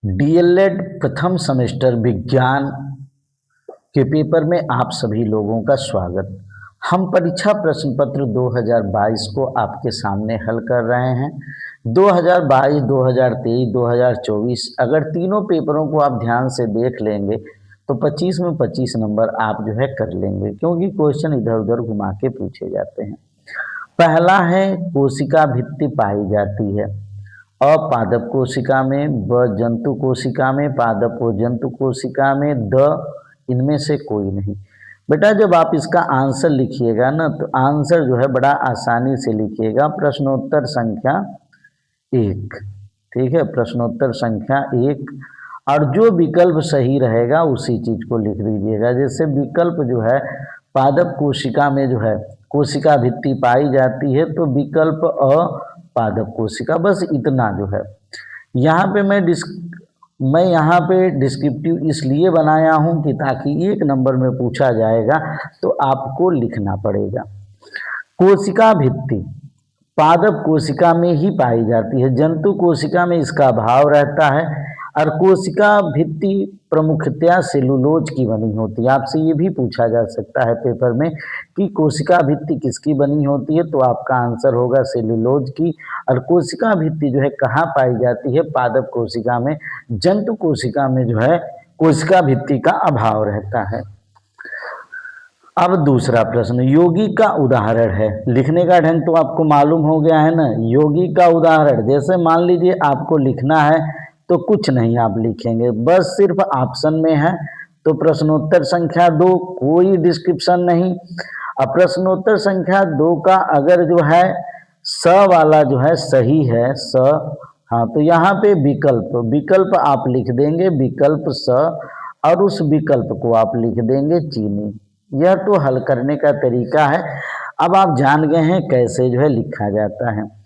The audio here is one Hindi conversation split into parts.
डीएलएड प्रथम सेमेस्टर विज्ञान के पेपर में आप सभी लोगों का स्वागत। हम परीक्षा प्रश्न पत्र 2022 को आपके सामने हल कर रहे हैं। 2022, 2023, 2024 अगर तीनों पेपरों को आप ध्यान से देख लेंगे तो 25 में 25 नंबर आप जो है कर लेंगे, क्योंकि क्वेश्चन इधर उधर घुमा के पूछे जाते हैं। पहला है कोशिका भित्ति पाई जाती है अ पादप कोशिका में, ब जंतु कोशिका में, पादप व जंतु कोशिका में, द इनमें से कोई नहीं। बेटा जब आप इसका आंसर लिखिएगा ना तो आंसर जो है बड़ा आसानी से लिखिएगा, प्रश्नोत्तर संख्या 1। ठीक है, प्रश्नोत्तर संख्या 1। और जो विकल्प सही रहेगा उसी चीज को लिख दीजिएगा। जैसे विकल्प जो है पादप कोशिका में जो है कोशिका भित्ति पाई जाती है, तो विकल्प अ पादप कोशिका, बस इतना जो है। यहाँ पे मैं यहाँ पे डिस्क्रिप्टिव इसलिए बनाया हूँ कि ताकि एक नंबर में पूछा जाएगा तो आपको लिखना पड़ेगा। कोशिका भित्ति पादप कोशिका में ही पाई जाती है, जंतु कोशिका में इसका अभाव रहता है। और कोशिका भित्ति प्रमुखतया सेलुलोज की बनी होती है। आपसे ये भी पूछा जा सकता है पेपर में कि कोशिका भित्ति किसकी बनी होती है, तो आपका आंसर होगा सेलुलोज की। और कोशिका भित्ति जो है कहाँ पाई जाती है, पादप कोशिका में। जंतु कोशिका में जो है कोशिका भित्ति का अभाव रहता है। अब दूसरा प्रश्न यौगिक का उदाहरण है। लिखने का ढंग तो आपको मालूम हो गया है ना। यौगिक का उदाहरण, जैसे मान लीजिए आपको लिखना है तो कुछ नहीं आप लिखेंगे, बस सिर्फ ऑप्शन में है तो प्रश्नोत्तर संख्या 2, कोई डिस्क्रिप्शन नहीं। अब प्रश्नोत्तर संख्या 2 का अगर जो है स वाला जो है सही है, स, हाँ, तो यहाँ पे विकल्प आप लिख देंगे, विकल्प स, और उस विकल्प को आप लिख देंगे चीनी। यह तो हल करने का तरीका है। अब आप जान गए हैं कैसे जो है लिखा जाता है।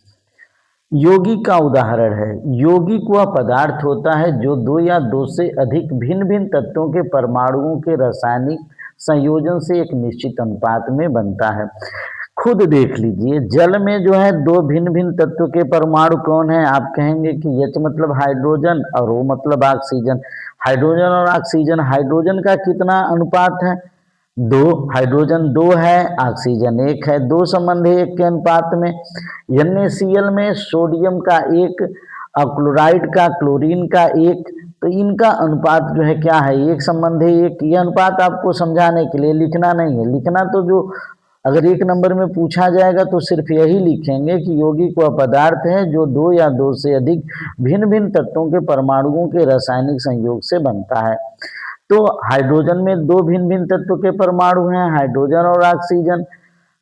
यौगिक का उदाहरण है। यौगिक वह पदार्थ होता है जो 2 या 2 से अधिक भिन्न भिन्न तत्वों के परमाणुओं के रासायनिक संयोजन से एक निश्चित अनुपात में बनता है। खुद देख लीजिए, जल में जो है 2 भिन्न भिन्न तत्वों के परमाणु कौन है? आप कहेंगे कि H मतलब हाइड्रोजन और O मतलब ऑक्सीजन। हाइड्रोजन और ऑक्सीजन, हाइड्रोजन का कितना अनुपात है? 2। हाइड्रोजन 2 है, ऑक्सीजन 1 है, 2 संबंध है 1 के अनुपात में। NaCl में सोडियम का 1 और क्लोराइड का, क्लोरीन का 1, तो इनका अनुपात जो है क्या है? 1 संबंध है 1। ये अनुपात आपको समझाने के लिए लिखना नहीं है। लिखना तो जो अगर 1 नंबर में पूछा जाएगा तो सिर्फ यही लिखेंगे कि यौगिक वह पदार्थ है जो 2 या 2 से अधिक भिन्न भिन्न तत्वों के परमाणुओं के रासायनिक संयोग से बनता है। तो हाइड्रोजन में 2 भिन्न भिन्न तत्व के परमाणु हैं, हाइड्रोजन और ऑक्सीजन।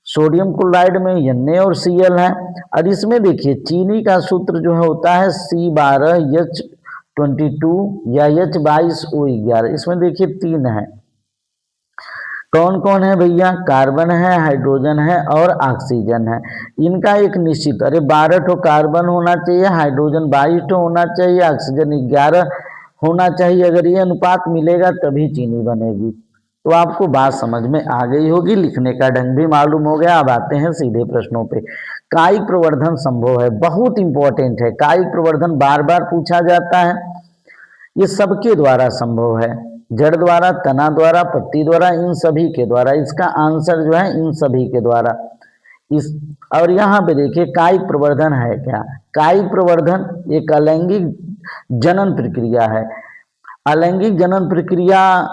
सोडियम क्लोराइड में Na और Cl है। और इसमें देखिए चीनी का सूत्र जो है होता है C12H22 या H22O11। इसमें देखिए 3 है। कौन कौन है भैया? कार्बन है, हाइड्रोजन है और ऑक्सीजन है। इनका एक निश्चित, अरे 12 ठो कार्बन होना चाहिए, हाइड्रोजन 22 ठो होना चाहिए, ऑक्सीजन 11 होना चाहिए। अगर ये अनुपात मिलेगा तभी चीनी बनेगी। तो आपको बात समझ में आ गई होगी, लिखने का ढंग भी मालूम हो गया। अब आते हैं सीधे प्रश्नों पे। कायिक प्रवर्धन संभव है, बहुत इंपॉर्टेंट है। कायिक प्रवर्धन बार बार पूछा जाता है। ये सबके द्वारा संभव है, जड़ द्वारा, तना द्वारा, पत्ती द्वारा, इन सभी के द्वारा। इसका आंसर जो है इन सभी के द्वारा। इस और यहाँ पे देखिए कायिक प्रवर्धन है क्या? कायिक प्रवर्धन एक अलैंगिक जनन प्रक्रिया है। अलैंगिक जनन प्रक्रिया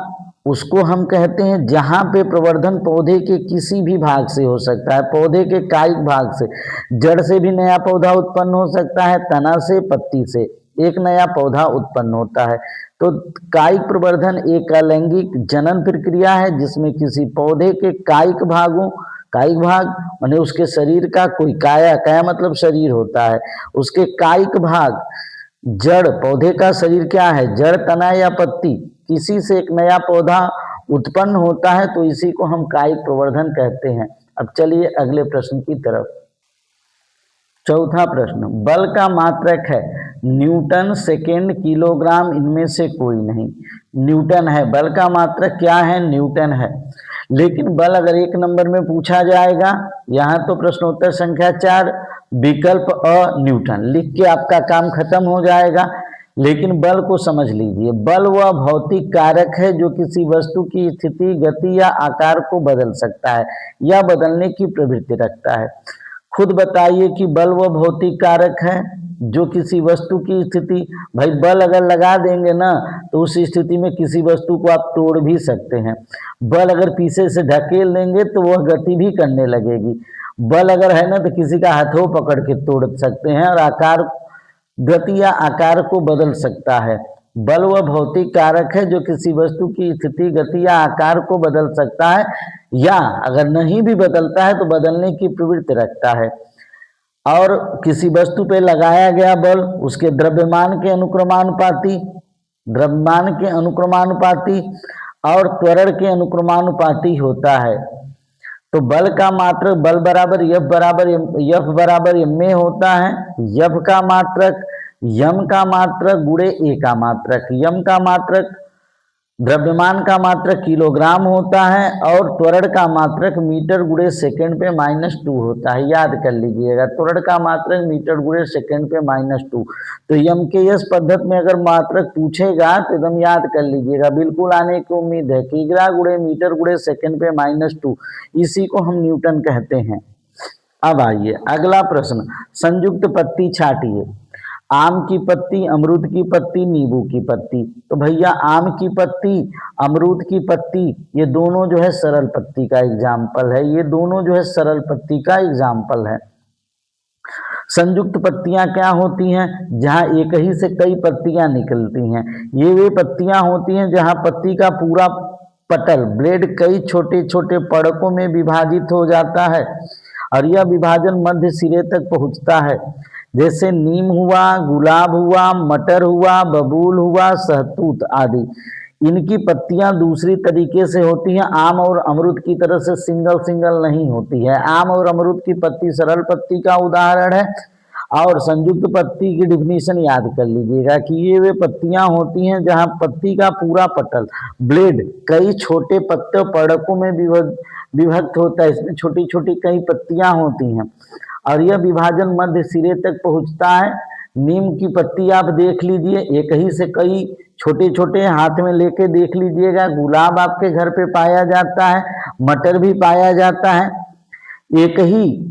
उसको हम कहते हैं जहाँ पे प्रवर्धन पौधे के किसी भी भाग से हो सकता है। पौधे के कायिक भाग से, जड़ से भी नया पौधा उत्पन्न हो सकता है, तना से, पत्ती से एक नया पौधा उत्पन्न होता है। तो कायिक प्रवर्धन एक अलैंगिक जनन प्रक्रिया है जिसमें किसी पौधे के कायिक भागों, कायिक भाग माने उसके शरीर का, कोई काया मतलब शरीर होता है, उसके कायिक भाग, जड़, पौधे का शरीर क्या है? जड़, तना या पत्ती, किसी से एक नया पौधा उत्पन्न होता है, तो इसी को हम कायिक प्रवर्धन कहते हैं। अब चलिए अगले प्रश्न की तरफ। चौथा प्रश्न, बल का मात्रक है न्यूटन, सेकेंड, किलोग्राम, इनमें से कोई नहीं। न्यूटन है बल का मात्रक, क्या है? न्यूटन है। लेकिन बल अगर 1 नंबर में पूछा जाएगा, यहाँ तो प्रश्नोत्तर संख्या 4, विकल्प अ न्यूटन लिख के आपका काम खत्म हो जाएगा। लेकिन बल को समझ लीजिए, बल वह भौतिक कारक है जो किसी वस्तु की स्थिति, गति या आकार को बदल सकता है या बदलने की प्रवृत्ति रखता है। खुद बताइए कि बल वह भौतिक कारक है जो किसी वस्तु की स्थिति, भाई बल अगर लगा देंगे ना तो उस स्थिति में किसी वस्तु को आप तोड़ भी सकते हैं। बल अगर पीछे से ढकेल देंगे तो वह गति भी करने लगेगी। बल अगर है ना तो किसी का हाथों पकड़ के तोड़ सकते हैं और आकार, गति या आकार को बदल सकता है। बल वह भौतिक कारक है जो किसी वस्तु की स्थिति, गति या आकार को बदल सकता है या अगर नहीं भी बदलता है तो बदलने की प्रवृत्ति रखता है। और किसी वस्तु पे लगाया गया बल उसके द्रव्यमान के अनुक्रमानुपाती और त्वरण के अनुक्रमानुपाती होता है। तो बल का मात्रक बल बराबर F बराबर m में होता है। F का मात्रक यम का मात्रक गुणे ए का मात्रक, यम का मात्रक द्रव्यमान का मात्रक किलोग्राम होता है और त्वरण का मात्रक मीटर गुणे सेकंड पे -2 होता है। याद कर लीजिएगा, त्वरण का मात्रक मीटर गुणे सेकंड पे -2। तो यम के एस पद्धति में अगर मात्रक पूछेगा तो एकदम याद कर लीजिएगा, बिल्कुल आने की उम्मीद है। किग्रा गुणे मीटर गुणे सेकंड पे -2, इसी को हम न्यूटन कहते हैं। अब आइए अगला प्रश्न, संयुक्त पत्ती छाटिए। आम की पत्ती, अमरूद की पत्ती, नींबू की पत्ती। तो भैया आम की पत्ती, अमरूद की पत्ती, ये दोनों जो है सरल पत्ती का एग्जाम्पल है। ये दोनों जो है सरल पत्ती का एग्जाम्पल है। संयुक्त पत्तियां क्या होती हैं? जहां एक ही से कई पत्तियां निकलती हैं। ये वे पत्तियां होती हैं जहां पत्ती का पूरा पटल, ब्लेड कई छोटे छोटे पड़कों में विभाजित हो जाता है और यह विभाजन मध्य सिरे तक पहुंचता है। जैसे नीम हुआ, गुलाब हुआ, मटर हुआ, बबूल हुआ, सहतूत आदि। इनकी पत्तियां दूसरी तरीके से होती हैं, आम और अमरूद की तरह से सिंगल सिंगल नहीं होती है। आम और अमरूद की पत्ती सरल पत्ती का उदाहरण है। और संयुक्त पत्ती की डिफिनीशन याद कर लीजिएगा कि ये वे पत्तियां होती हैं जहां पत्ती का पूरा पटल, ब्लेड कई छोटे पत्ते पड़कों में विभक्त होता है। इसमें छोटी छोटी कई पत्तियां होती हैं और यह विभाजन मध्य सिरे तक पहुंचता है। नीम की पत्ती आप देख लीजिए, एक ही से कई छोटे छोटे हाथ में लेके देख लीजिएगा। गुलाब आपके घर पे पाया जाता है, मटर भी पाया जाता है। एक ही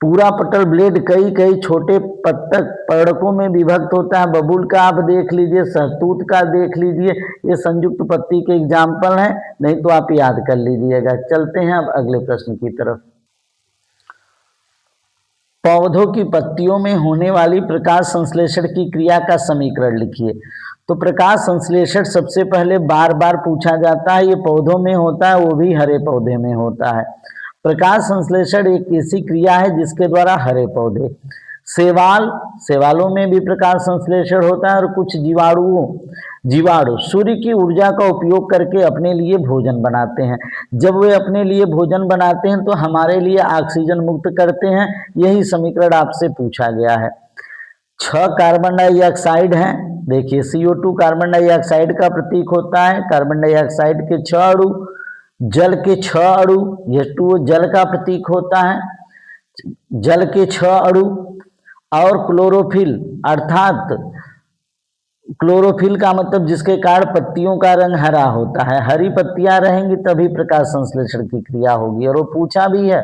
पूरा पटल, ब्लेड कई कई छोटे पत्तक पड़कों में विभक्त होता है। बबूल का आप देख लीजिए, सहतूत का देख लीजिए, ये संयुक्त पत्ती के एग्जाम्पल हैं, नहीं तो आप याद कर लीजिएगा। चलते हैं अब अगले प्रश्न की तरफ। पौधों की पत्तियों में होने वाली प्रकाश संश्लेषण की क्रिया का समीकरण लिखिए। तो प्रकाश संश्लेषण सबसे पहले बार बार पूछा जाता है, ये पौधों में होता है, वो भी हरे पौधे में होता है। प्रकाश संश्लेषण एक ऐसी क्रिया है जिसके द्वारा हरे पौधे, सेवालों में भी प्रकाश संश्लेषण होता है और कुछ जीवाणु सूर्य की ऊर्जा का उपयोग करके अपने लिए भोजन बनाते हैं। जब वे अपने लिए भोजन बनाते हैं तो हमारे लिए ऑक्सीजन मुक्त करते हैं। यही समीकरण आपसे पूछा गया है। 6 कार्बन डाइऑक्साइड हैं, देखिए CO2 कार्बन डाइऑक्साइड का प्रतीक होता है। कार्बन डाइऑक्साइड के 6 अणु, जल के 6 अणु, H2O जल का प्रतीक होता है, जल के 6 अणु। और क्लोरोफिल, अर्थात क्लोरोफिल का मतलब जिसके कारण पत्तियों का रंग हरा होता है। हरी पत्तियां रहेंगी तभी प्रकाश संश्लेषण की क्रिया होगी, और वो पूछा भी है।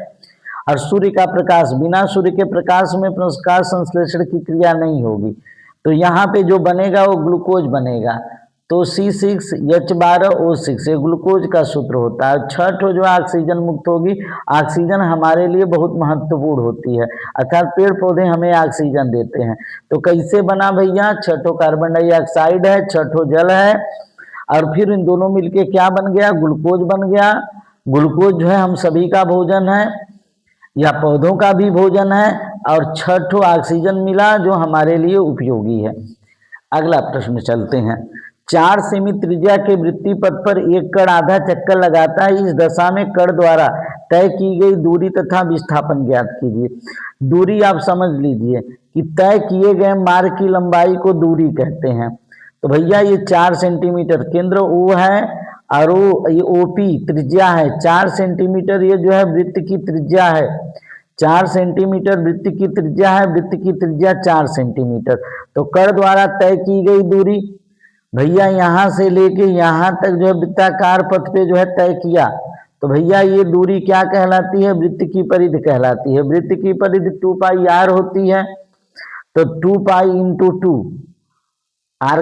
और सूर्य का प्रकाश, बिना सूर्य के प्रकाश में प्रकाश संश्लेषण की क्रिया नहीं होगी। तो यहाँ पे जो बनेगा वो ग्लूकोज बनेगा। तो C6H12O6 ये ग्लूकोज का सूत्र होता है। 6 जो ऑक्सीजन मुक्त होगी, ऑक्सीजन हमारे लिए बहुत महत्वपूर्ण होती है, अर्थात पेड़ पौधे हमें ऑक्सीजन देते हैं। तो कैसे बना भैया? 6 कार्बन डाइऑक्साइड है, 6 जल है, और फिर इन दोनों मिलके क्या बन गया? ग्लूकोज बन गया। ग्लूकोज जो है हम सभी का भोजन है या पौधों का भी भोजन है, और 6 ऑक्सीजन मिला जो हमारे लिए उपयोगी है। अगला प्रश्न चलते हैं। 4 सेमी त्रिज्या के वृत्तीय पथ पर एक कण आधा चक्कर लगाता है। इस दशा में कण द्वारा तय की गई दूरी तथा विस्थापन ज्ञात कीजिए। दूरी आप समझ लीजिए कि तय किए गए मार्ग की लंबाई को दूरी कहते हैं। तो भैया ये 4 सेंटीमीटर केंद्र O है और ये OP त्रिज्या है 4 सेंटीमीटर, ये जो है वृत्त की त्रिज्या है 4 सेंटीमीटर वृत्त की त्रिज्या है, वृत्त की त्रिज्या 4 सेंटीमीटर। तो कर्ण द्वारा तय की गई दूरी भैया यहाँ से लेके यहाँ तक जो है वृत्ताकार पथ पे जो है तय किया, तो भैया ये दूरी क्या कहलाती है? वृत्त की परिधि कहलाती है। वृत्त की परिधि 2 पाई आर होती है। तो 2 पाई इंटू 2, आर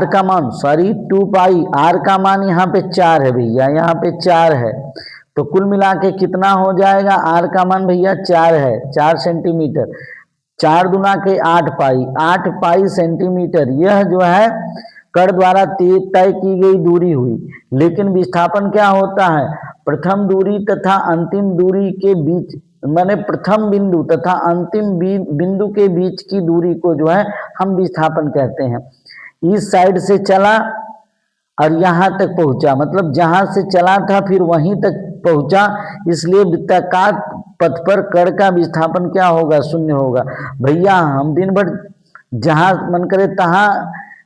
का मान सॉरी 2 पाई आर का मान यहाँ पे 4 है भैया, यहाँ पे 4 है। तो कुल मिला के कितना हो जाएगा? आर का मान भैया 4 है, 4 सेंटीमीटर। 4 दूना के 8 पाई, 8 पाई सेंटीमीटर। यह जो है कर्ण द्वारा तय की गई दूरी हुई। लेकिन विस्थापन क्या होता है? प्रथम दूरी तथा अंतिम दूरी के बीच, माने प्रथम बिंदु तथा अंतिम बिंदु के बीच की दूरी को जो है हम विस्थापन कहते हैं। इस साइड से चला और यहाँ तक पहुंचा, मतलब जहां से चला था फिर वहीं तक पहुंचा, इसलिए वृत्ताकार पथ पर कर्ण का विस्थापन क्या होगा? शून्य होगा। भैया हम दिन भर जहां मन करे तहां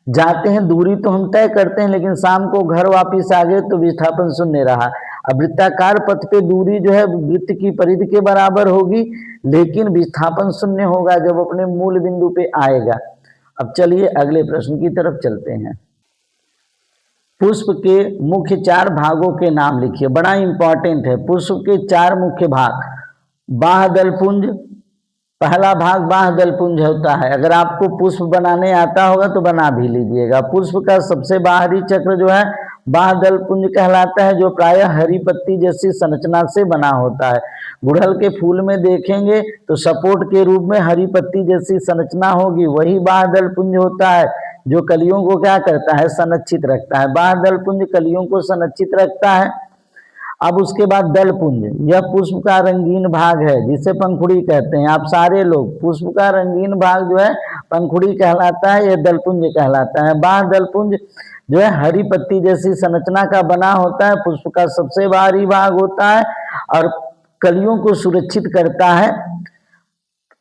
जाते हैं, दूरी तो हम तय करते हैं, लेकिन शाम को घर वापिस आ गए तो विस्थापन शून्य रहा। अब वृत्ताकार पथ पे दूरी जो है वृत्त की परिधि के बराबर होगी, लेकिन विस्थापन शून्य होगा जब अपने मूल बिंदु पे आएगा। अब चलिए अगले प्रश्न की तरफ चलते हैं। पुष्प के मुख्य 4 भागों के नाम लिखिए, बड़ा इंपॉर्टेंट है। पुष्प के 4 मुख्य भाग। बाह्य दलपुंज, पहला भाग बाह्य दलपुंज होता है। अगर आपको पुष्प बनाने आता होगा तो बना भी लीजिएगा। पुष्प का सबसे बाहरी चक्र जो है बाह्य दलपुंज कहलाता है, जो प्रायः हरी पत्ती जैसी संरचना से बना होता है। गुड़हल के फूल में देखेंगे तो सपोर्ट के रूप में हरी पत्ती जैसी संरचना होगी, वही बाह्य दलपुंज होता है, जो कलियों को क्या करता है? संरक्षित रखता है। बाह्य दलपुंज कलियों को संरक्षित रखता है। अब उसके बाद दलपुंज, यह पुष्प का रंगीन भाग है जिसे पंखुड़ी कहते हैं। आप सारे लोग, पुष्प का रंगीन भाग जो है पंखुड़ी कहलाता है, यह दलपुंज कहलाता है। बाह्य दलपुंज जो है हरी पत्ती जैसी संरचना का बना होता है, पुष्प का सबसे बाहरी भाग होता है और कलियों को सुरक्षित करता है।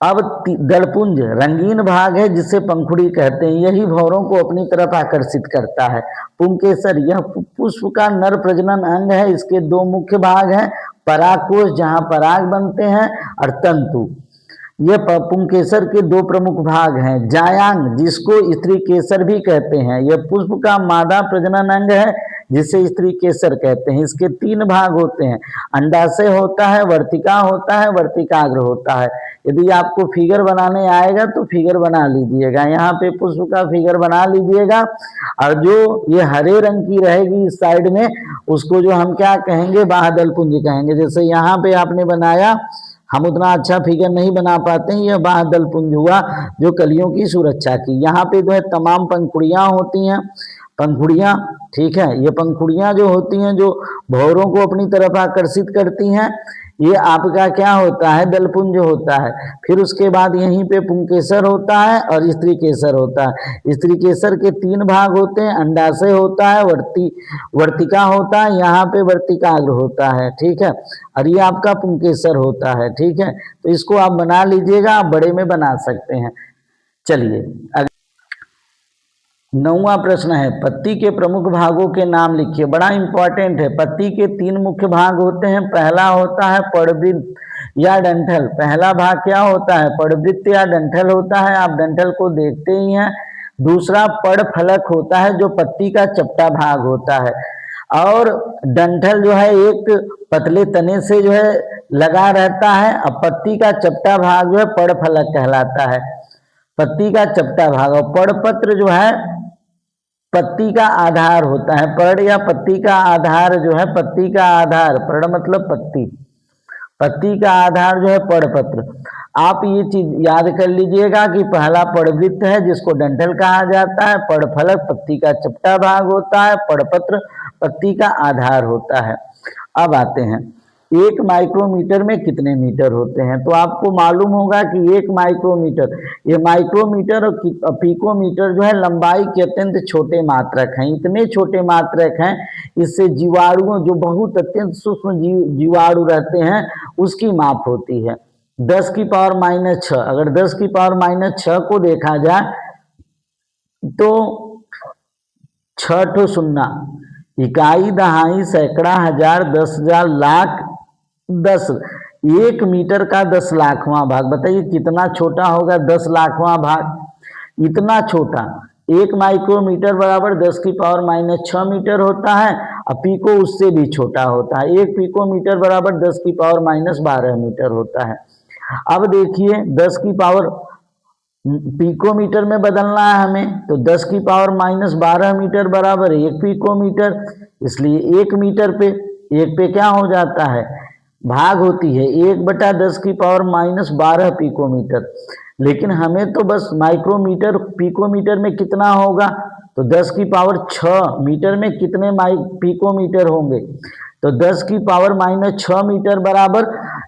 अब दलपुंज रंगीन भाग है जिसे पंखुड़ी कहते हैं, यही भंवरों को अपनी तरफ आकर्षित करता है। पुंकेसर, यह पुष्प का नर प्रजनन अंग है। इसके 2 मुख्य भाग हैं, परागकोश जहां पराग बनते हैं और तंतु। ये पुंकेसर के 2 प्रमुख भाग हैं। जायांग, जिसको स्त्री केसर भी कहते हैं, यह पुष्प का मादा प्रजनन अंग है जिसे स्त्री केसर कहते हैं। इसके 3 भाग होते हैं, अंडाशय होता है, वर्तिका होता है, वर्तिकाग्र होता है। यदि आपको फिगर बनाने आएगा तो फिगर बना लीजिएगा, यहाँ पे पुष्प का फिगर बना लीजिएगा। और जो ये हरे रंग की रहेगी इस साइड में, उसको जो हम क्या कहेंगे? बाह्य दलपुंज कहेंगे। जैसे यहाँ पे आपने बनाया, हम उतना अच्छा फिगर नहीं बना पाते हैं, यह बाह्य दलपुंज हुआ जो कलियों की सुरक्षा की। यहाँ पे जो है तमाम पंखुड़ियां होती हैं, पंखुड़ियां, ठीक है। ये पंखुड़ियां जो होती हैं जो भंवरों को अपनी तरफ आकर्षित करती हैं, ये आपका क्या होता है? दलपुंज होता है। फिर उसके बाद यहीं पे पुंकेसर होता है और स्त्री केसर होता है। स्त्री केसर के 3 भाग होते हैं, अंडाशय होता है, वर्तिका होता है, यहाँ पे वर्तिकाग्र होता है, ठीक है। और ये आपका पुंकेसर होता है, ठीक है। तो इसको आप बना लीजिएगा, आप बड़े में बना सकते हैं। चलिए 9वां प्रश्न है, पत्ती के प्रमुख भागों के नाम लिखिए, बड़ा इंपॉर्टेंट है। पत्ती के 3 मुख्य भाग होते हैं। पहला होता है पड़वृत्त या डंठल। पहला भाग क्या होता है? पड़वृत्त या डंठल होता है, आप डंठल को देखते ही हैं। दूसरा पड़फलक होता है जो पत्ती का चपटा भाग होता है, और डंठल जो है एक पतले तने से जो है लगा रहता है। अब पत्ती का चपटा भाग जो है पड़फलक कहलाता है, पत्ती का चपटा भाग। और पड़पत्र जो है पत्ती का आधार होता है। पर्ण या पत्ती का आधार जो है, पत्ती का आधार, पर्ण मतलब पत्ती, पत्ती का आधार जो है पड़पत्र। आप ये चीज याद कर लीजिएगा कि पहला पड़वृत्त है जिसको डंठल कहा जाता है, पड़फलक पत्ती का चपटा भाग होता है, पड़पत्र पत्ती का आधार होता है। अब आते हैं 1 माइक्रोमीटर में कितने मीटर होते हैं? तो आपको मालूम होगा कि 1 माइक्रोमीटर, ये माइक्रोमीटर और पिकोमीटर जो है लंबाई के अत्यंत छोटे मात्रक हैं। इतने छोटे मात्रक हैं, इससे जीवाणुओं जो बहुत अत्यंत सूक्ष्म जीवाणु रहते हैं उसकी माप होती है। 10 की पावर -6, अगर 10 की पावर -6 को देखा जाए तो 6 ठो शून्य, इकाई, दहाई, सैकड़ा, हजार, 10,000, लाख, 10, 1 मीटर का 10 लाखवां भाग, बताइए कितना छोटा होगा 10 लाखवां भाग, इतना छोटा। 1 माइक्रोमीटर बराबर 10 की पावर माइनस 6 मीटर होता है, और पिको उससे भी छोटा होता है। 1 पिकोमीटर बराबर 10 की पावर माइनस 12 मीटर होता है। अब देखिए 10 की पावर पिकोमीटर में बदलना है हमें, तो 10 की पावर माइनस 12 मीटर बराबर 1 पिकोमीटर, इसलिए 1 मीटर पे 1 पे क्या हो जाता है, भाग होती है 1/10 की पावर माइनस 12 पिकोमीटर। लेकिन हमें तो बस माइक्रोमीटर, पिकोमीटर में कितना होगा, तो 10 की पावर 6 मीटर में कितने पिकोमीटर होंगे, तो 10 की पावर माइनस 6 मीटर बराबर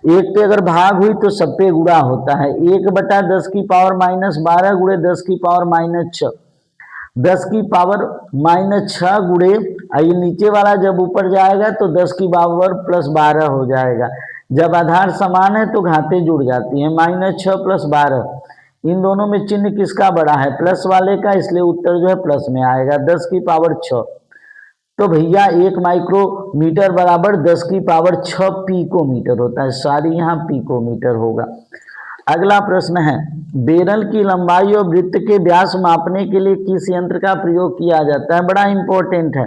1 पे अगर भाग हुई तो सब पे गुणा होता है, 1/10 की पावर माइनस 12 गुणे 10 की पावर माइनस 6, 10 की पावर माइनस 6 गुणे, ये नीचे वाला जब ऊपर जाएगा तो 10 की पावर प्लस 12 हो जाएगा। जब आधार समान है तो घातें जुड़ जाती हैं, -6 + 12, इन दोनों में चिन्ह किसका बड़ा है, प्लस वाले का, इसलिए उत्तर जो है प्लस में आएगा 10 की पावर 6। तो भैया 1 माइक्रोमीटर बराबर 10 की पावर 6 पिकोमीटर होता है, सारी यहाँ पिकोमीटर होगा। अगला प्रश्न है, बेलन की लंबाई और वृत्त के व्यास मापने के लिए किस यंत्र का प्रयोग किया जाता है, बड़ा इंपॉर्टेंट है।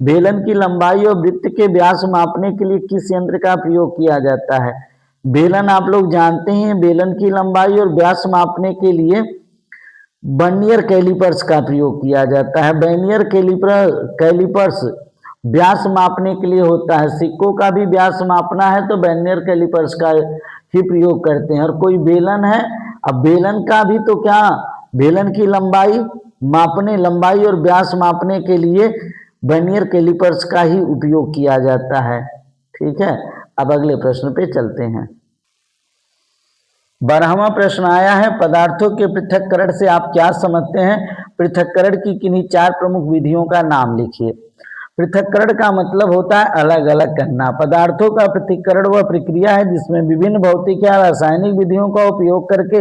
बेलन की लंबाई और वृत्त के व्यास मापने के लिए किस यंत्र का प्रयोग किया जाता है। बेलन आप लोग जानते हैं, बेलन की लंबाई और व्यास मापने के लिए वर्नियर कैलिपर्स का प्रयोग किया जाता है। वर्नियर कैलिपर्स व्यास मापने के लिए होता है, सिक्कों का भी व्यास मापना है तो वर्नियर कैलिपर्स का ही प्रयोग करते हैं। और कोई बेलन है, अब बेलन का भी तो क्या, बेलन की लंबाई और व्यास मापने के लिए वर्नियर कैलिपर्स का ही उपयोग किया जाता है। ठीक है, अब अगले प्रश्न पे चलते हैं। 12वां प्रश्न आया है, पदार्थों के पृथक्करण से आप क्या समझते हैं, पृथक्करण की किन्हीं 4 प्रमुख विधियों का नाम लिखिए। पृथक्करण का मतलब होता है अलग अलग करना। पदार्थों का पृथक्करण वह प्रक्रिया है जिसमें विभिन्न भौतिक या रासायनिक विधियों का उपयोग करके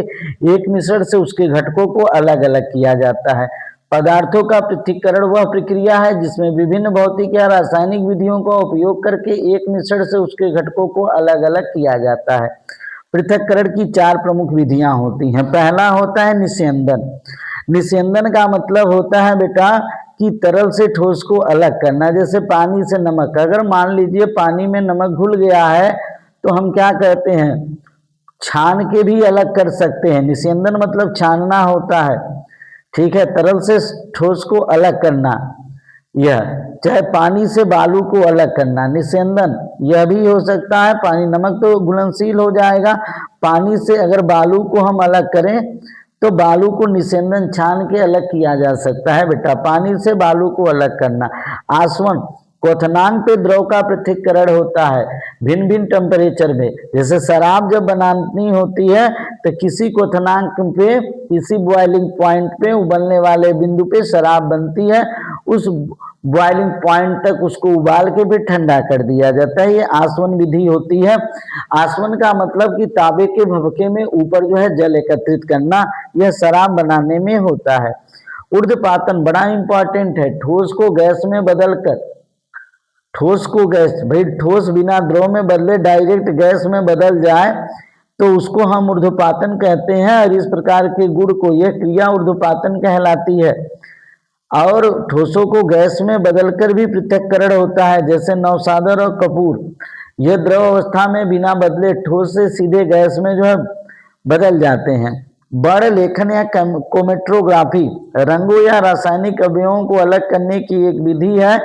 एक मिश्रण से उसके घटकों को अलग अलग किया जाता है। पदार्थों का पृथक्करण वह प्रक्रिया है जिसमें विभिन्न भौतिक या रासायनिक विधियों का उपयोग करके एक मिश्रण से उसके घटकों को अलग अलग किया जाता है। पृथक्करण की 4 प्रमुख विधियां होती हैं। पहला होता है निस्यंदन। निस्यंदन का मतलब होता है बेटा कि तरल से ठोस को अलग करना। जैसे पानी से नमक, अगर मान लीजिए पानी में नमक घुल गया है तो हम क्या कहते हैं, छान के भी अलग कर सकते हैं। निस्यंदन मतलब छानना होता है। ठीक है, तरल से ठोस को अलग करना, यह चाहे पानी से बालू को अलग करना, निस्यंदन यह भी हो सकता है। पानी, नमक तो घुलनशील हो जाएगा, पानी से अगर बालू को हम अलग करें तो बालू को निस्यंदन छान के अलग किया जा सकता है बेटा, पानी से बालू को अलग करना। आसवन, क्वथनांक पे द्रव का पृथक्करण होता है भिन्न भिन्न टेम्परेचर में। जैसे शराब जब बनानी होती है तो किसी क्वथनांक पे, किसी बॉइलिंग पॉइंट पे, उबलने वाले बिंदु पे शराब बनती है, उस बॉइलिंग पॉइंट तक उसको उबाल के फिर ठंडा कर दिया जाता है, ये आसवन विधि होती है। आसवन का मतलब कि तांबे के भभके में ऊपर जो है जल एकत्रित करना, यह शराब बनाने में होता है। ऊर्ध्वपातन बड़ा इंपॉर्टेंट है, ठोस को गैस में बदलकर, ठोस को गैस, भाई ठोस बिना द्रव में बदले डायरेक्ट गैस में बदल जाए तो उसको हम ऊर्ध्वपातन कहते हैं। और इस प्रकार के गुण को, यह क्रिया ऊर्ध्वपातन कहलाती है। और ठोसों को गैस में बदलकर भी पृथक्करण होता है, जैसे नवसागर और कपूर, यह द्रव अवस्था में बिना बदले ठोस से सीधे गैस में जो है बदल जाते हैं। बड़ लेखन या क्रोमेटोग्राफी, रंगों या रासायनिक अवयवों को अलग करने की एक विधि है।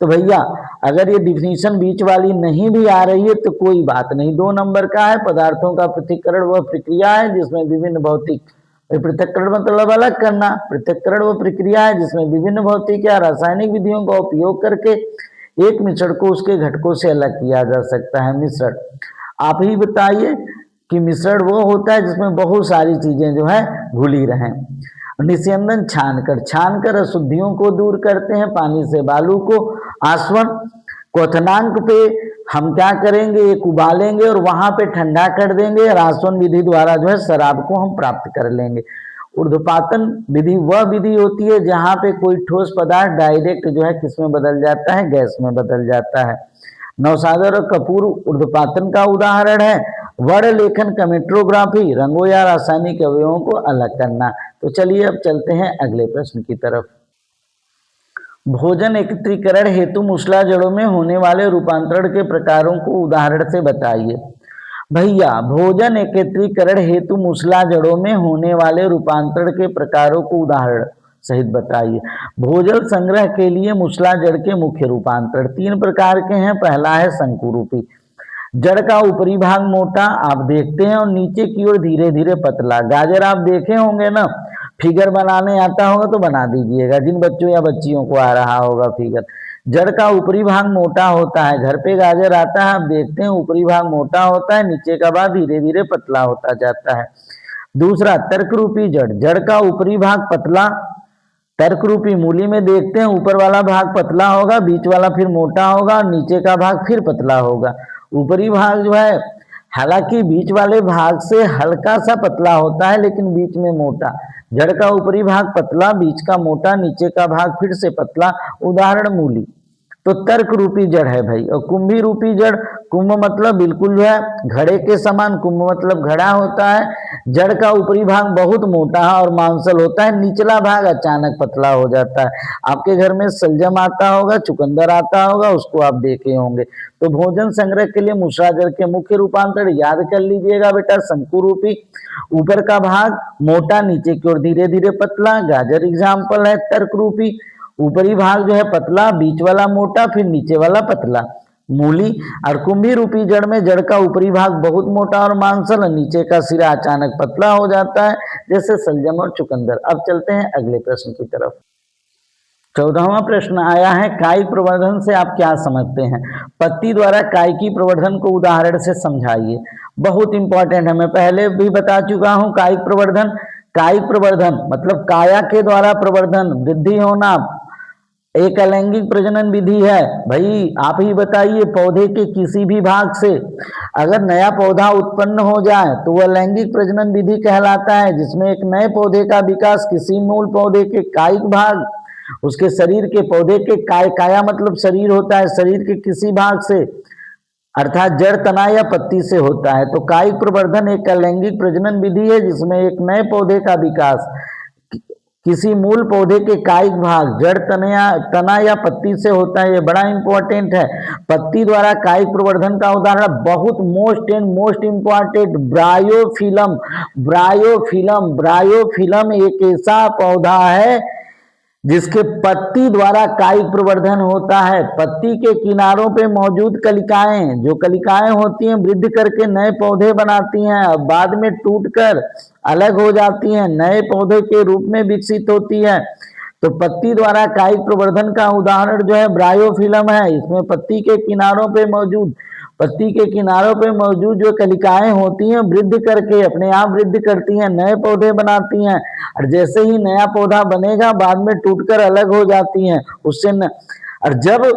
तो भैया अगर ये डिफिनीशन बीच वाली नहीं भी आ रही है तो कोई बात नहीं, 2 नंबर का है। पदार्थों का पृथक्करण वह प्रक्रिया है जिसमें विभिन्न भौतिक, पृथक्करण मतलब अलग करना, पृथक्करण वह प्रक्रिया है जिसमें विभिन्न भौतिक या रासायनिक विधियों का उपयोग करके एक मिश्रण को उसके घटकों से अलग किया जा सकता है। मिश्रण, आप ही बताइए कि मिश्रण वो होता है जिसमें बहुत सारी चीजें जो है घुली रहें। निस्यंदन, छानकर अशुद्धियों को दूर करते हैं, पानी से बालू को। आसवन, क्वथनांक पे हम क्या करेंगे, एक उबालेंगे और वहां पे ठंडा कर देंगे और आसवन विधि द्वारा जो है शराब को हम प्राप्त कर लेंगे। ऊर्ध्वपातन विधि वह विधि होती है जहां पे कोई ठोस पदार्थ डायरेक्ट जो है किसमें बदल जाता है, गैस में बदल जाता है। नवसागर और कपूर ऊर्ध्वपातन का उदाहरण है। वर्ण लेखन, कमेट्रोग्राफी, रंगों या रासायनिक अवयवों को अलग करना। तो चलिए अब चलते हैं अगले प्रश्न की तरफ। भोजन एकत्रीकरण हेतु मूसलाजड़ों में होने वाले रूपांतरण के प्रकारों को उदाहरण से बताइए। भैया, भोजन एकत्रीकरण हेतु मूसलाजड़ों में होने वाले रूपांतरण के प्रकारों को उदाहरण सहित बताइए। भोजन संग्रह के लिए मूसलाजड़ के मुख्य रूपांतरण 3 प्रकार के हैं। पहला है शंकुरूपी, जड़ का ऊपरी भाग मोटा आप देखते हैं और नीचे की ओर धीरे धीरे पतला। गाजर आप देखे होंगे ना, फिगर बनाने आता होगा तो बना दीजिएगा, जिन बच्चों या बच्चियों को आ रहा होगा फिगर। जड़ का ऊपरी भाग मोटा होता है, घर पे गाजर आता है आप देखते हैं, ऊपरी भाग मोटा होता है, नीचे का भाग धीरे धीरे पतला होता जाता है। दूसरा तर्क रूपी जड़, जड़ का ऊपरी भाग पतला, तर्क रूपी मूली में देखते हैं ऊपर वाला भाग पतला होगा, बीच वाला फिर मोटा होगा और नीचे का भाग फिर पतला होगा। ऊपरी भाग जो है हालांकि बीच वाले भाग से हल्का सा पतला होता है लेकिन बीच में मोटा। जड़ का ऊपरी भाग पतला, बीच का मोटा, नीचे का भाग फिर से पतला। उदाहरण मूली। तो तर्क रूपी जड़ है भाई। और कुंभी रूपी जड़, कुंभ मतलब बिल्कुल जो है घड़े के समान, कुंभ मतलब घड़ा होता है। जड़ का ऊपरी भाग बहुत मोटा और मांसल होता है, निचला भाग अचानक पतला हो जाता है। आपके घर में सलजम आता होगा, चुकंदर आता होगा, उसको आप देखे होंगे। तो भोजन संग्रह के लिए मूसलाजड़ के मुख्य रूपांतर याद कर लीजिएगा बेटा। शंकुरूपी, ऊपर का भाग मोटा, नीचे की ओर धीरे धीरे पतला। गाजर एग्जाम्पल है। तर्क रूपी, ऊपरी भाग जो है पतला, बीच वाला मोटा, फिर नीचे वाला पतला। मूली। और कुंभी रूपी जड़ में जड़ का ऊपरी भाग बहुत मोटा और मांसल, नीचे का सिरा अचानक पतला हो जाता है, जैसे सलजम और चुकंदर। अब चलते हैं अगले प्रश्न की तरफ। 14वां प्रश्न आया है, कायिक प्रवर्धन से आप क्या समझते हैं? पत्ती द्वारा कायिकी प्रवर्धन को उदाहरण से समझाइए। बहुत इंपॉर्टेंट है, मैं पहले भी बता चुका हूं। कायिक प्रवर्धन, कायिक प्रवर्धन मतलब काया के द्वारा प्रवर्धन, वृद्धि होना, एक अलैंगिक प्रजनन विधि है। भाई आप ही बताइए, पौधे के किसी भी भाग से अगर नया पौधा उत्पन्न हो जाए तो वह लैंगिक प्रजनन विधि कहलाता है, जिसमें एक नए पौधे का विकास किसी मूल पौधे के कायिक भाग, उसके शरीर के, पौधे के काया मतलब शरीर होता है, शरीर के किसी भाग से अर्थात जड़, तना या पत्ती से होता है। तो कायिक प्रवर्धन एक अलैंगिक प्रजनन विधि है जिसमें एक नए पौधे का विकास किसी मूल पौधे के कायिक भाग, जड़, तना या पत्ती से होता है। ये बड़ा इंपॉर्टेंट है। पत्ती द्वारा कायिक प्रवर्धन का उदाहरण बहुत most important bryophyllum. Bryophyllum, bryophyllum एक ऐसा पौधा है जिसके पत्ती द्वारा कायिक प्रवर्धन होता है। पत्ती के किनारों पे मौजूद कलिकाएं, जो कलिकाएं होती हैं वृद्धि करके नए पौधे बनाती हैं और बाद में टूटकर अलग हो जाती हैं, नए पौधे के रूप में विकसित होती है। तो पत्ती द्वारा कायिक प्रवर्धन का उदाहरण जो है ब्रायोफिलम है। इसमें पत्ती के किनारों पे मौजूद जो कलिकाएं होती हैं वृद्धि करके अपने आप वृद्धि करती हैं, नए पौधे बनाती हैं, और जैसे ही नया पौधा बनेगा बाद में टूटकर अलग हो जाती हैं और जब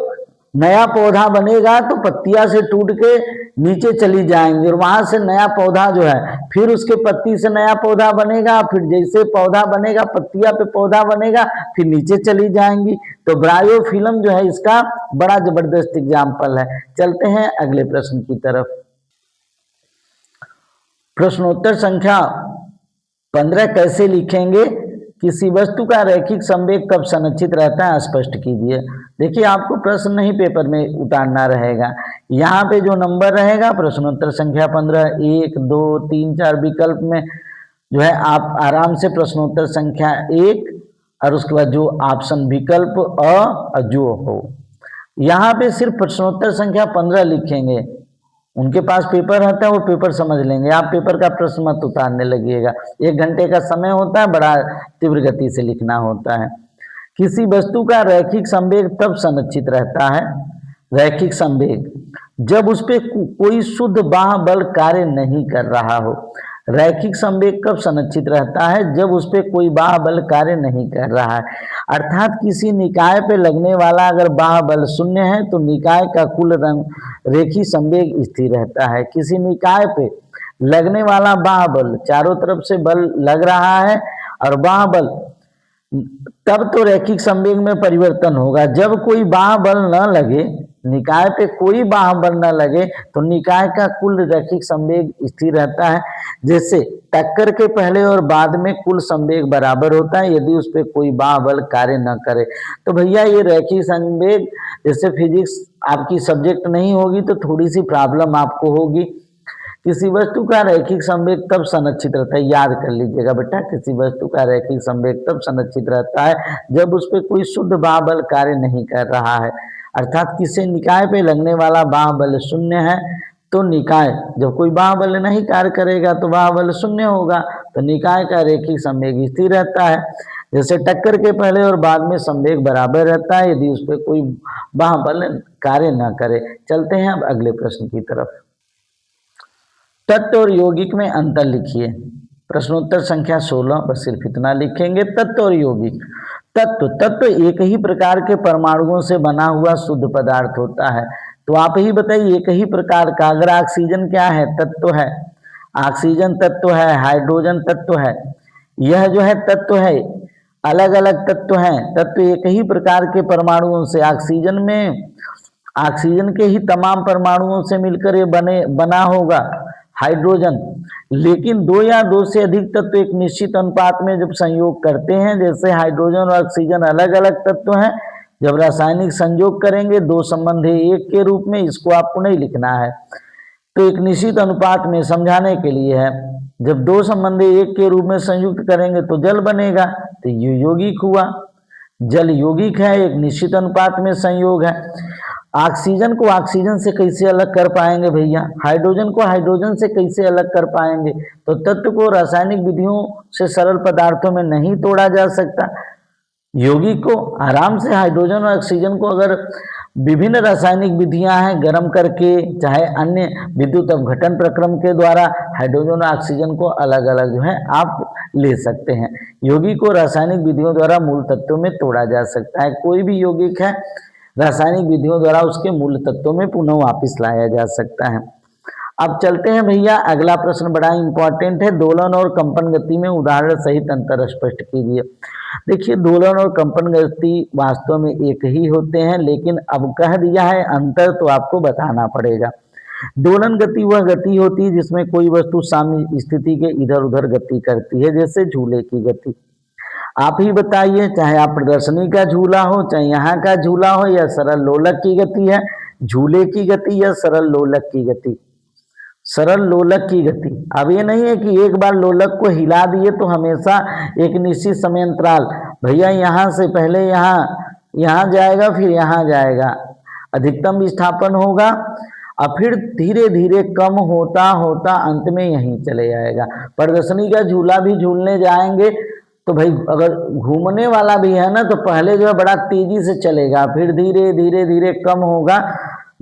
नया पौधा बनेगा तो पत्तियां से टूट के नीचे चली जाएंगी और वहां से नया पौधा जो है फिर उसके पत्ती से नया पौधा बनेगा, फिर जैसे पौधा बनेगा पत्तियां पे पौधा बनेगा, फिर नीचे चली जाएंगी। तो ब्रायोफिलम जो है इसका बड़ा जबरदस्त एग्जाम्पल है। चलते हैं अगले प्रश्न की तरफ। प्रश्नोत्तर संख्या 15 कैसे लिखेंगे? किसी वस्तु का रैखिक संवेग कब संरक्षित रहता है, स्पष्ट कीजिए। देखिए आपको प्रश्न नहीं पेपर में उतारना रहेगा, यहाँ पे जो नंबर रहेगा प्रश्नोत्तर संख्या 15, 1, 2, 3, 4 विकल्प में जो है आप आराम से प्रश्नोत्तर संख्या 1 और उसके बाद जो ऑप्शन विकल्प अ जो हो, यहाँ पे सिर्फ प्रश्नोत्तर संख्या 15 लिखेंगे। उनके पास पेपर रहता है, वो पेपर समझ लेंगे, आप पेपर का प्रश्न मत उतारने लगिएगा। 1 घंटे का समय होता है, बड़ा तीव्र गति से लिखना होता है। किसी वस्तु का रैखिक संवेग तब संरक्षित रहता है, रैखिक संवेग जब उस पर कोई शुद्ध बाह्य बल कार्य नहीं कर रहा हो। रैखिक संवेग कब संरक्षित रहता है? जब उस पर कोई बाह्य बल कार्य नहीं कर रहा है, अर्थात किसी निकाय पे लगने वाला अगर बाह्य बल शून्य है तो निकाय का कुल रेखी संवेग स्थिर रहता है। किसी निकाय पे लगने वाला बाह्य बल, चारों तरफ से बल लग रहा है और बाह्य बल, तब तो रैखिक संवेग में परिवर्तन होगा। जब कोई बाह्य बल न लगे, निकाय पे कोई बाह्य बल न लगे तो निकाय का कुल रैखिक संवेग स्थिर रहता है। जैसे टक्कर के पहले और बाद में कुल संवेग बराबर होता है यदि उस पर कोई बाह्य बल कार्य न करे। तो भैया ये रैखिक संवेग, जैसे फिजिक्स आपकी सब्जेक्ट नहीं होगी तो थोड़ी सी प्रॉब्लम आपको होगी। किसी वस्तु का रैखिक संवेग तब संरक्षित रहता है, याद कर लीजिएगा बेटा, किसी वस्तु का रैखिक संवेग तब संरक्षित रहता है जब उस पर कोई शुद्ध बाह्य बल कार्य नहीं कर रहा है। अर्थात किसी निकाय पे लगने वाला बाह्य बल शून्य है तो निकाय, जब कोई बाह्य बल नहीं कार्य करेगा तो बाह्य बल शून्य होगा, तो निकाय का रैखिक संवेग स्थिर रहता है। जैसे टक्कर के पहले और बाद में संवेग बराबर रहता है यदि उस पर कोई बाह्य बल कार्य न करे। चलते हैं अब अगले प्रश्न की तरफ। तत्व और यौगिक में अंतर लिखिए। प्रश्नोत्तर संख्या 16, बस सिर्फ इतना लिखेंगे। तत्व और यौगिक। तत्व एक ही प्रकार के परमाणुओं से बना हुआ शुद्ध पदार्थ होता है। तो आप ही बताइए, एक ही प्रकार का, अगर ऑक्सीजन क्या है? तत्व है। ऑक्सीजन तत्व है, हाइड्रोजन तत्व है। यह जो है तत्व है, अलग अलग तत्व हैं। तत्व एक ही प्रकार के परमाणुओं से, ऑक्सीजन में ऑक्सीजन के ही तमाम परमाणुओं से मिलकर ये बना होगा हाइड्रोजन। लेकिन दो या दो से अधिक तत्व एक निश्चित अनुपात में जब संयोग करते हैं, जैसे हाइड्रोजन और ऑक्सीजन अलग अलग तत्व हैं, जब रासायनिक संयोग करेंगे दो संबंध एक के रूप में, इसको आपको नहीं लिखना है। तो एक निश्चित अनुपात में समझाने के लिए है, जब दो संबंध एक के रूप में संयुक्त करेंगे तो जल बनेगा, तो ये यौगिक हुआ। जल यौगिक है, एक निश्चित अनुपात में संयोग है। ऑक्सीजन को ऑक्सीजन से कैसे अलग कर पाएंगे भैया? हाइड्रोजन को हाइड्रोजन से कैसे अलग कर पाएंगे? तो तत्व को रासायनिक विधियों से सरल पदार्थों में नहीं तोड़ा जा सकता। यौगिक को आराम से, हाइड्रोजन और ऑक्सीजन को अगर विभिन्न रासायनिक विधियां हैं गर्म करके, चाहे अन्य विद्युत अपघटन प्रक्रम के द्वारा हाइड्रोजन और ऑक्सीजन को अलग अलग जो है आप ले सकते हैं। यौगिक को रासायनिक विधियों द्वारा मूल तत्वों में तोड़ा जा सकता है। कोई भी यौगिक है रासायनिक विधियों द्वारा उसके मूल तत्वों में पुनः वापस लाया जा सकता है। अब चलते हैं भैया, अगला प्रश्न बड़ा इंपॉर्टेंट है। दोलन और कंपन गति में उदाहरण सहित अंतर स्पष्ट कीजिए। देखिए, दोलन और कंपन गति वास्तव में एक ही होते हैं, लेकिन अब कह दिया है अंतर तो आपको बताना पड़ेगा। दोलन गति वह गति होती है जिसमें कोई वस्तु साम्य स्थिति के इधर उधर गति करती है, जैसे झूले की गति। आप ही बताइए, चाहे आप प्रदर्शनी का झूला हो, चाहे यहाँ का झूला हो, या सरल लोलक की गति है, झूले की गति या सरल लोलक की गति? सरल लोलक की गति। अब ये नहीं है कि एक बार लोलक को हिला दिए तो हमेशा एक निश्चित समय अंतराल, भैया यहाँ से पहले यहाँ जाएगा, फिर यहाँ जाएगा, अधिकतम विस्थापन होगा और फिर धीरे धीरे कम होता होता अंत में यहीं चले जाएगा। प्रदर्शनी का झूला भी झूलने जाएंगे तो भाई अगर घूमने वाला भी है ना, तो पहले जो है बड़ा तेजी से चलेगा, फिर धीरे धीरे धीरे कम होगा।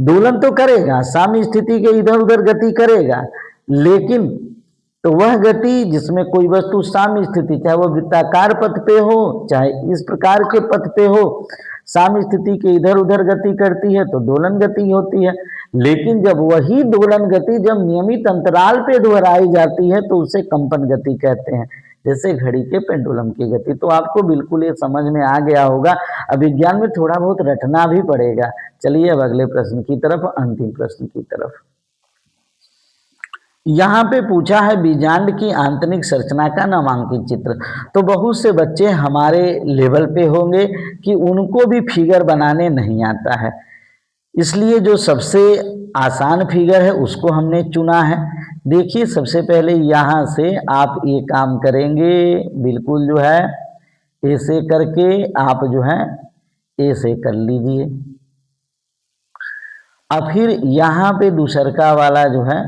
दोलन तो करेगा, साम्य स्थिति के इधर उधर गति करेगा, लेकिन तो वह गति जिसमें कोई वस्तु साम्य स्थिति, चाहे वो वृत्ताकार पथ पे हो चाहे इस प्रकार के पथ पे हो, साम्य स्थिति के इधर उधर गति करती है तो दोलन गति होती है। लेकिन जब वही दोलन गति जब नियमित अंतराल पे दोहराई जाती है तो उसे कंपन गति कहते हैं, जैसे घड़ी के पेंडुलम की गति। तो आपको बिल्कुल ये समझ में आ गया होगा। अब विज्ञान में थोड़ा बहुत रटना भी पड़ेगा। चलिए अब अगले प्रश्न की तरफ, अंतिम प्रश्न की तरफ। यहाँ पे पूछा है बीजांड की आंतरिक संरचना का नामांकित चित्र। तो बहुत से बच्चे हमारे लेवल पे होंगे कि उनको भी फिगर बनाने नहीं आता है, इसलिए जो सबसे आसान फिगर है उसको हमने चुना है। देखिए, सबसे पहले यहाँ से आप ये काम करेंगे, बिल्कुल जो है ऐसे करके आप जो है ऐसे कर लीजिए। अब फिर यहाँ पे दूसरका वाला जो है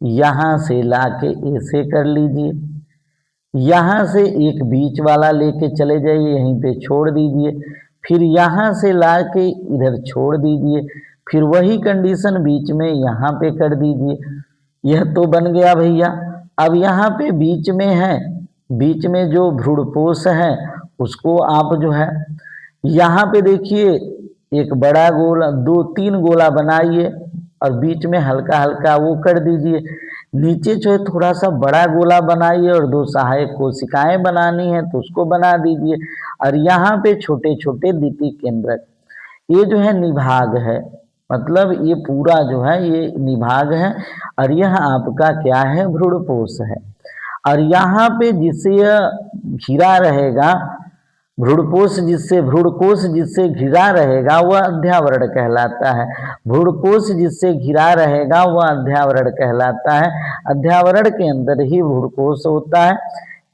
यहाँ से लाके ऐसे कर लीजिए। यहाँ से एक बीच वाला लेके चले जाइए, यहीं पे छोड़ दीजिए। फिर यहाँ से लाके इधर छोड़ दीजिए। फिर वही कंडीशन बीच में यहाँ पे कर दीजिए। यह तो बन गया भैया। अब यहाँ पे बीच में है, बीच में जो भ्रूणपोष है उसको आप जो है यहाँ पे देखिए एक बड़ा गोला, 2-3 गोला बनाइए और बीच में हल्का हल्का वो कर दीजिए। नीचे जो है थोड़ा सा बड़ा गोला बनाइए और 2 सहायक कोशिकाएं बनानी है तो उसको बना दीजिए। और यहाँ पे छोटे छोटे द्वितीय केंद्रक, ये जो है निभाग है, मतलब ये पूरा जो है ये निभाग है और यह आपका क्या है, भ्रूणपोष है। और यहाँ पे जिससे यह घिरा रहेगा, भ्रूणकोश जिससे घिरा रहेगा वह अध्यावरण कहलाता है। भ्रूणकोश जिससे घिरा रहेगा वह अध्यावरण कहलाता है। अध्यावरण के अंदर ही भ्रूणकोश होता है।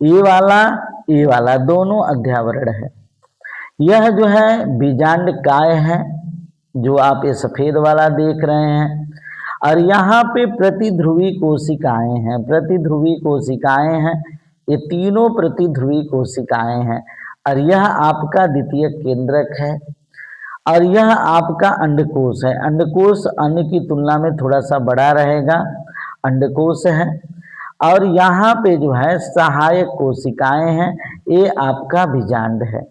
ये वाला दोनों अध्यावरण है। यह जो है बीजांड काय है, जो आप ये सफेद वाला देख रहे हैं। और यहाँ पे प्रतिध्रुवी कोशिकाएं हैं, प्रतिध्रुवी कोशिकाएं हैं, ये तीनों प्रतिध्रुवी कोशिकाएं हैं। और यह आपका द्वितीय केंद्रक है। और यह आपका अंडकोश है। अंडकोश अन्न की तुलना में थोड़ा सा बड़ा रहेगा, अंडकोश है। और यहाँ पे जो है सहायक कोशिकाएं हैं, ये आपका बीजांड है।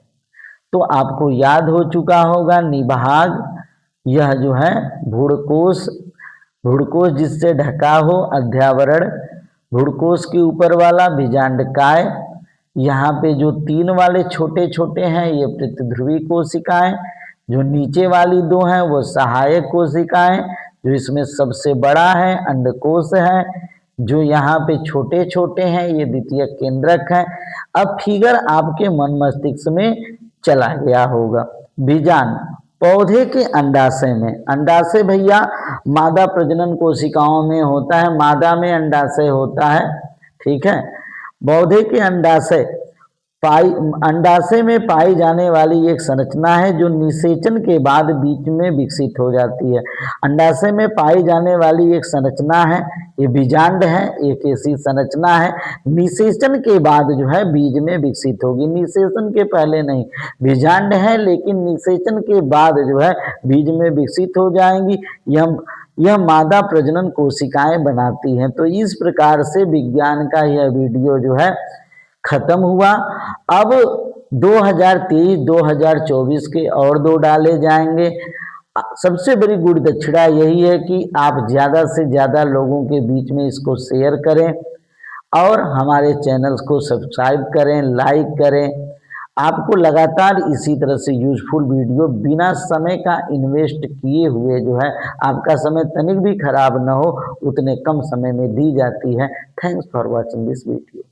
तो आपको याद हो चुका होगा निभाग, यह जो है भ्रूणकोश, भ्रूणकोश जिससे ढका हो अध्यावरण, भ्रूणकोश के ऊपर वाला बीजांड काय, यहाँ पे जो तीन वाले छोटे छोटे हैं ये प्रतिध्रुवी कोशिकाएं, जो नीचे वाली दो हैं वो सहायक कोशिकाएं, जो इसमें सबसे बड़ा है अंडकोश है, जो यहाँ पे छोटे छोटे हैं ये द्वितीय केंद्रक है। अब फिगर आपके मन मस्तिष्क में चला गया होगा। बीजांड पौधे के अंडाशय में, अंडाशय भैया मादा प्रजनन कोशिकाओं में होता है, मादा में अंडाशय होता है, ठीक है। पौधे के अंडाशय में पाई जाने वाली एक संरचना है जो निषेचन के बाद बीज में विकसित हो जाती है। अंडाशय में पाई जाने वाली एक संरचना है, ये बीजांड है, एक ऐसी संरचना है निषेचन के बाद जो है बीज में विकसित होगी, निषेचन के पहले नहीं। बीजांड है लेकिन निषेचन के बाद जो है बीज में विकसित हो जाएंगी। यह मादा प्रजनन कोशिकाएं बनाती हैं। तो इस प्रकार से विज्ञान का यह वीडियो जो है खत्म हुआ। अब 2023-2024 के और 2 डाले जाएंगे। सबसे बड़ी गुड़ दक्षिणा यही है कि आप ज़्यादा से ज़्यादा लोगों के बीच में इसको शेयर करें और हमारे चैनल्स को सब्सक्राइब करें, लाइक करें। आपको लगातार इसी तरह से यूजफुल वीडियो बिना समय का इन्वेस्ट किए हुए जो है, आपका समय तनिक भी खराब ना हो उतने कम समय में दी जाती है। Thanks for watching this video.